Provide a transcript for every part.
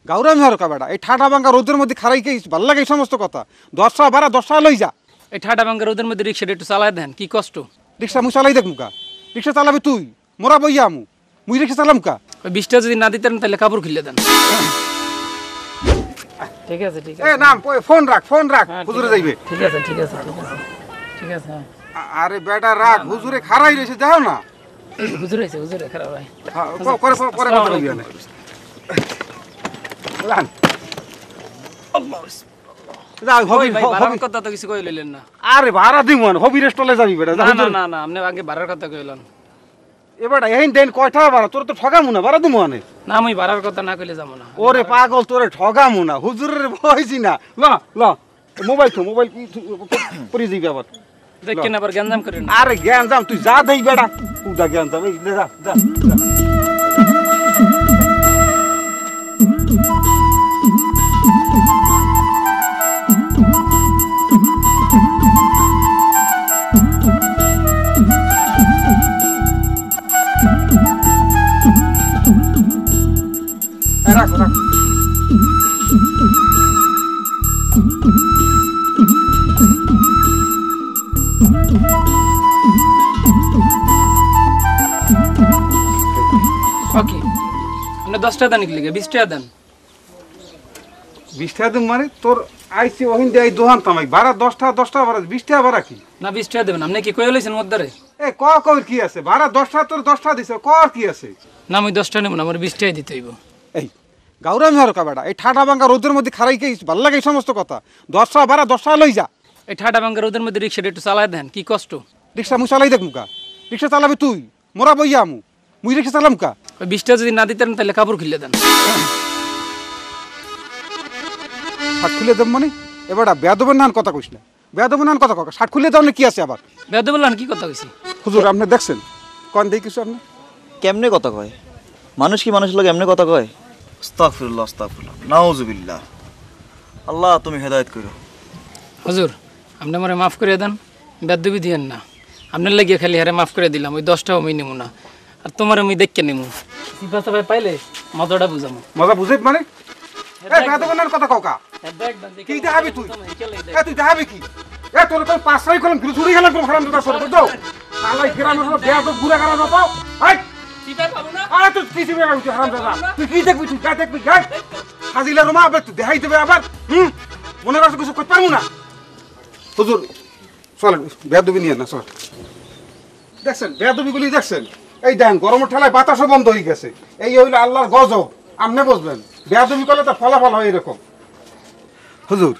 গাউরামি হরকা বেটা এই ঠাডা ভাঙ্গা রোদের মধ্যে খারাইকে ভাল লাগে এই সমস্ত কথা 10 টাকা ভাড়া 10 টাকা লই যা। এই ঠাডা ভাঙ্গা রোদের মধ্যে রিক্সাটা একটু চালায় দেন, কি কষ্ট। রিক্সা মুই চালাই দেখ মুকা, রিক্সা চালাবি তুই, মোরা বইয়া আমু, মুই রিক্সা চালাম কা। ওই 20 টাকা যদি না দিতেন তাহলে কাপড় খুলে দেন। ঠিক আছে ঠিক আছে। এ নাম ফোন রাখ হুজুরে যাইবে। ঠিক আছে ঠিক আছে ঠিক আছে ঠিক আছে। আরে বেটা রাখ, হুজুরে খারাই রইছে যাও না। হুজুর হইছে, হুজুরে খারাপ ভাই। পরে কথা বলবি না। লান যাও হবি ভাই ভাড়ার কথা তো কিছু কই লইলেন না। আরে ভাড়া দিমু না, হবি রেস্টলে যাবি বেটা। না না না না, আপনি আগে ভাড়ার কথা কইলেন। এবারে এই দেন কয়টা ভাড়া তোর তো ঠগামু না, ভাড়া দিমু না। না আমি ভাড়ার কথা না কইলে যাব না। ওরে পাগল তোরে ঠগামু না, হুজুরের ভয়ছি না। ল ল মোবাইল কি পরি যাবি আবার। দেখেন আবার গ্যাঞ্জাম করেন। আরে গ্যাঞ্জাম তুই যা দেই বেটা, পুডা গ্যাঞ্জাম এই যা যা। রাখ রাখ ওকে, আপনি 10 টাকা দেন কি লাগে? 20 টাকা দেন। 20 টাকা দিম মানে তোর আইসি ওহিন দেই দোহান তামাই ভাড়া 10 টাকা ভাড়া 20 টাকা ভাড়া কি? না 20 টাকা দেবেন। আপনি কি কই লইছেন মধ্যরে? এ কর কি আছে ভাড়া 10 টাকা তোর 10 টাকা দিছ কর কি আছে? না আমি 10 টাকা নেব না, আমার 20 টাকা দিতে হইব। এই গাউরামি হরকা বেটা এই ঠাডা ভাঙ্গা রোদের মধ্যে খারাইকে ভাল লাগে এই সমস্ত কথা। 10 টাকা ভাড়া 10 টাকা লই যা। এই ঠাডা ভাঙ্গা রোদের মধ্যে রিক্সাটা একটু চালায় দেন, কি কষ্ট। রিক্সা মুই চালাই দেখ মুকা, রিক্সা চালাবি তুই, মোরা বইয়া আমু, মুই রিক্সা চালাম কা। ওই 20 টাকা যদি না দিতেন তাহলে কাপড় খুলে দেন। শার্ট খুলে দেব মানে এবারটা বেয়াদবের নান কথা কইস না, বেয়াদবের নান কথা ককা। শার্ট খুলে দাও না কি আছে আবার? বেয়াদব বললেন কি কথা কইছি? হুজুর আপনি দেখছেন কোন দেই কিছু আপনি কেমনে কথা কয়? মানুষ কি মানুষের লগে এমনি কথা কয়? আস্তাগফিরুল্লাহ আস্তাগফিরুল্লাহ নাউজুবিল্লাহ। আল্লাহ তুমি হেদায়েত করো। হুজুর আপনি আমারে মাফ করে দেন, বেয়াদবি দিয়েন না। আপনার লাগিয়ে খালি হারে মাফ করে দিলাম, ওই 10 টাকা আমি নেব না। আর তোমার আমি দেখকে নেব, সিপাসা ভাই পাইলে মজাটা বুঝামু। মজা বুঝাইত মানে এ বেয়াদবের নান কথা ককা। কি দেখাবি তুই? এ তুই দেখাবি কি? এ তোর তো 5 কলম কিছু চুরি গেলাম কোন খারাপ দাদা সর দাও। আলাই গ্রামের হলো বেয়াদব গুড়া গাড়া না পাও। হাই সিপাই পাবো না। আরে তুই কি দিবি তুই হারাম দাদা? তুই কি দেখবি? তুই যা দেখবি গাই হাজিলা রুমা আবার তুই দেখাই দেবে আবার। মনে রাখছ কিছু করতে পারবো না। হুজুর চলেন বেয়াদবি নিয়ে না চল। দেখছেন বেয়াদবিগুলি দেখছেন? এই দেন গরমের ঠেলায় বাতাসও বন্ধ হয়ে গেছে। এই হইলো আল্লাহর গজব। আপনি বুঝবেন বেয়াদবি করলে তো ফলাফল হয় এরকম। হুজুর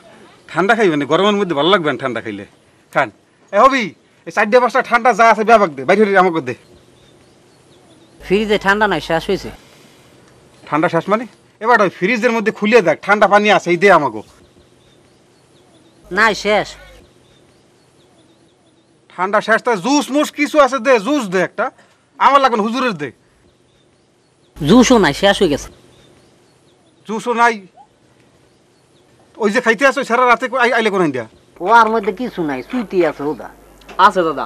ঠান্ডা খাইবেন, গরমের মধ্যে ভালো লাগবে না ঠান্ডা খাইলে। খান এ হবি এই 4-5টা ঠান্ডা যা আছে ব্যাপাক দে, বাইরে আমাকে দে। ফ্রিজে ঠান্ডা নাই, শেষ হয়েছে। ঠান্ডা শেষ মানে এবার ওই ফ্রিজের মধ্যে খুলে দেখ ঠান্ডা পানি আছে, এই দে আমাকে। নাই শেষ। ঠান্ডা শেষ তো জুস মুস কিছু আছে দে, জুস দে একটা। আমার লাগবে হুজুরের দে। জুসও নাই, শেষ হয়ে গেছে। জুসও নাই? ওই যে খাইতে আসো সারা রাতে আইলে কোন ইন্ডিয়া? ওর মধ্যে কিছু নাই, সুইটি আছে ওদা। আছে দাদা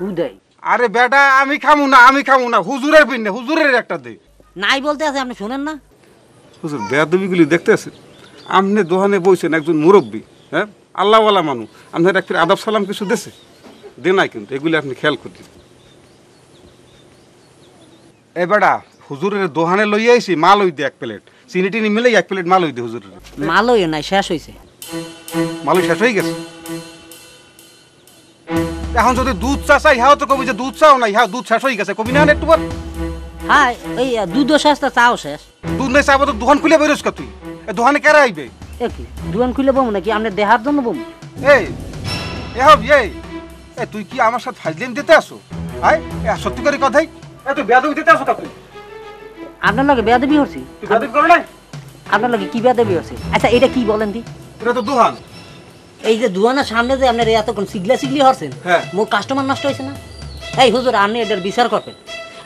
উদয়। আরে বেটা আমি খামু না, হুজুরের বিন হুজুরের একটা দে। নাই বলতে আছে, আপনি শুনেন না? হুজুর বেয়াদবিগুলি দেখতে আছে? আপনি দোকানে বইছেন একজন মুরব্বী, হ্যাঁ আল্লাহওয়ালা মানুষ, আপনার একটা আদব সালাম কিছু দেছে দে নাই, কিন্তু এগুলি আপনি খেয়াল করতেন। এ বেটা হুজুরের দোকানে লই আইছি, মাল ওই দে 1 প্লেট, চিনি টিনি মিলে 1 প্লেট মাল ওই দে হুজুরের। মালই নাই, শেষ হয়েছে। মালই শেষ হয়ে গেছে? এখন যদি দুধ চা চাই হ্যাঁ তো কবি যে দুধ চাও নাই, হ্যাঁ দুধ শেষ হয়ে গেছে কবি না একটু পর। হ্যাঁ এই দুধও শেষ, তা চাও শেষ। দুধ নেই চাবো তো দোকান খুলে বেরোস কা তুই? এ দোকানে কেরা আইবে? এ কি দোকান খুলে বম নাকি? আপনার দেহার জন্য বম? এই এ হবি এ তুই কি আমার সাথে ফাজলিম দিতে আসো? আয় এ সত্যি করে কথাই এ তুই বেয়াদবি দিতে আসো কা তুই? আপনার লগে বেয়াদবি হচ্ছে? তুই বেয়াদবি করো না? আপনার লগে কি বেয়াদবি হচ্ছে? আচ্ছা এটা কি বলেন দি? এটা তো দোকান। এই যে দোকানের সামনে যে আপনার এতক্ষণ সিগলি হচ্ছেন, হ্যাঁ মোর কাস্টমার নষ্ট হয়েছে না? এই হুজুর আপনি এটার বিচার করবেন।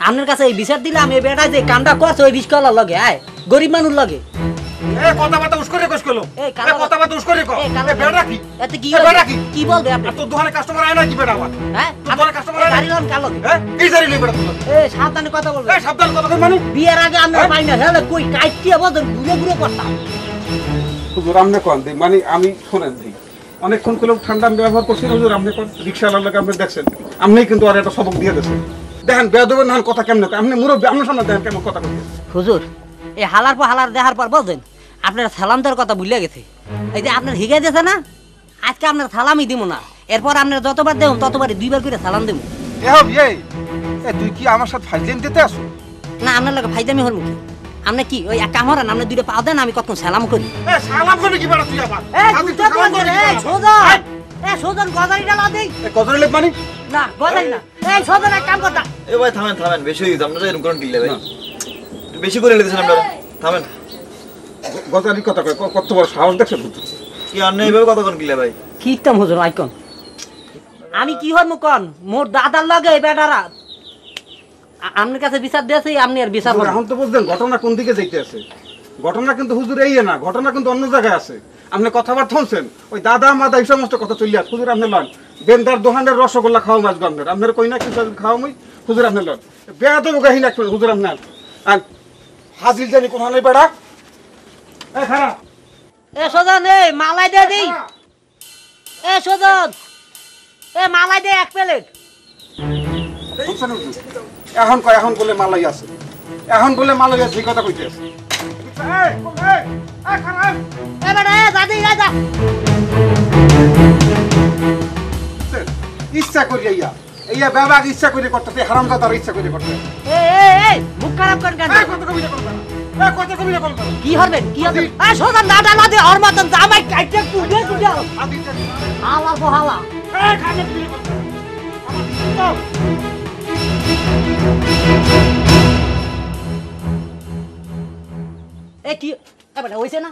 আপনার কাছে এই বিচার দিলে আমি বেটা যে কামটা করছে ওই রিস্কওয়ালার লগে, আয় গরিব মানুষ লগে এ কথাবার্তা উস্করে কইস কলো এই এ কালো কথাবার্তা উস্করে কো এই কালো এ বেড়া কি এতে কি এ বেড়া কি কি বলবে আপনি আর তোর দোকানে কাস্টমার আয় না কি বেড়া আমার হ্যাঁ তোর দোকানে কাস্টমার আয় না গাড়ি লোন কালো হ্যাঁ কি জানি লই বেড়া তোর এই সাবধানে কথা বলবে এই সাবধান কথা কই মানে বিয়ের আগে আমরা পাই না হলে কই কাইটিয়া বদন ঘুরে ঘুরে করতাম হুজুর আমনে কোন দিই মানে আমি শুনেন দিই অনেকক্ষণ কলম ঠান্ডা ব্যবহার করছি হুজুর আপনি কোন রিকশাওয়ালার লাগে আপনি দেখছেন আপনিই কিন্তু আর একটা সবক দিয়ে দিয়েছেন দেখেন বেয়াদবের নান কথা কেমনে কয় আপনি মুরব্বি আপনার সামনে দেখেন কেমন কথা কইছে হুজুর এই হালার পর হালার দেখার পর বলছেন আপনার সালাম দেওয়ার কথা ভুলে গেছে এই যে আপনার হিগে দিয়েছে না আজকে আপনার সালামই দিব না এরপর আপনার যতবার দেব ততবারই 2 বার করে সালাম দেব এ হব এই এ তুই কি আমার সাথে ফাইজলেন দিতে আসো না আপনার লাগে ফাইদামি হর মুখে আপনি কি ওই এক কাম হরান আপনি 2টা পা দেন আমি কত সালাম করি এ সালাম করবি কি বেড়া তুই আবার আমি তো সালাম করবি সোজন গজারিটা লা দেই এ কত লেপ মানে না গজারি না এই সোজন এক কাম করতা এ ভাই থামেন থামেন বেশি হয়ে গেছে আপনারা এরকম করেন কিনলে ভাই একটু বেশি করে লিখেছেন আপনারা থামেন গজারি কথা কয় কত বড় সাহস দেখছেন হুজুর কি আর নেই ভাবে কথা কোন কিনলে ভাই কিতাম হুজুর আইকন আমি কি হর মুকন মোর দাদার লাগে এই বেটারা আপনার কাছে বিচার দিয়েছে আপনি আর বিচার হুজুর, করেন এখন তো বুঝলেন ঘটনা কোন দিকে যাইতে আছে ঘটনা কিন্তু হুজুর এই না ঘটনা কিন্তু অন্য জায়গায় আছে আপনি কথাবার্তা শুনছেন ওই দাদা মাদা এই সমস্ত কথা চলে আসে হুজুর আপনি লন বেন্দার দোকানের রসগোল্লা খাওয়া মাছ গন্ধের আপনার কই না কিছু খাওয়া মই হুজুর আপনি লন বেয়াদব গাহি না হুজুর আপনার আর হাজির জানি কোথাও নেই বেড়া এ খারাপ এ সোজন এ মালাই দে দেই এ সোজন এ মালাই দে 1 প্লেট শুনছেন হুজুর? এখন বলে মালাই আছে এখন বলে মালাই আছে এই কথা কইতে আছে খারাপ এ বেটা এ দাদি যা ইচ্ছা করি ইয়া বাবাকে ইচ্ছা করে করতেছে হারাম দাদার ইচ্ছা করে করতে এ মুখ খারাপ করেন কেন কত কবিতা করবে কত কবিতা করবে কি হবেন কি হবে এ সোজন দাদা না দে ওর মতন জামাই কাইটে কুড়ে কুড়ে হালা গো হালা এ কি এ বেটা হইছে না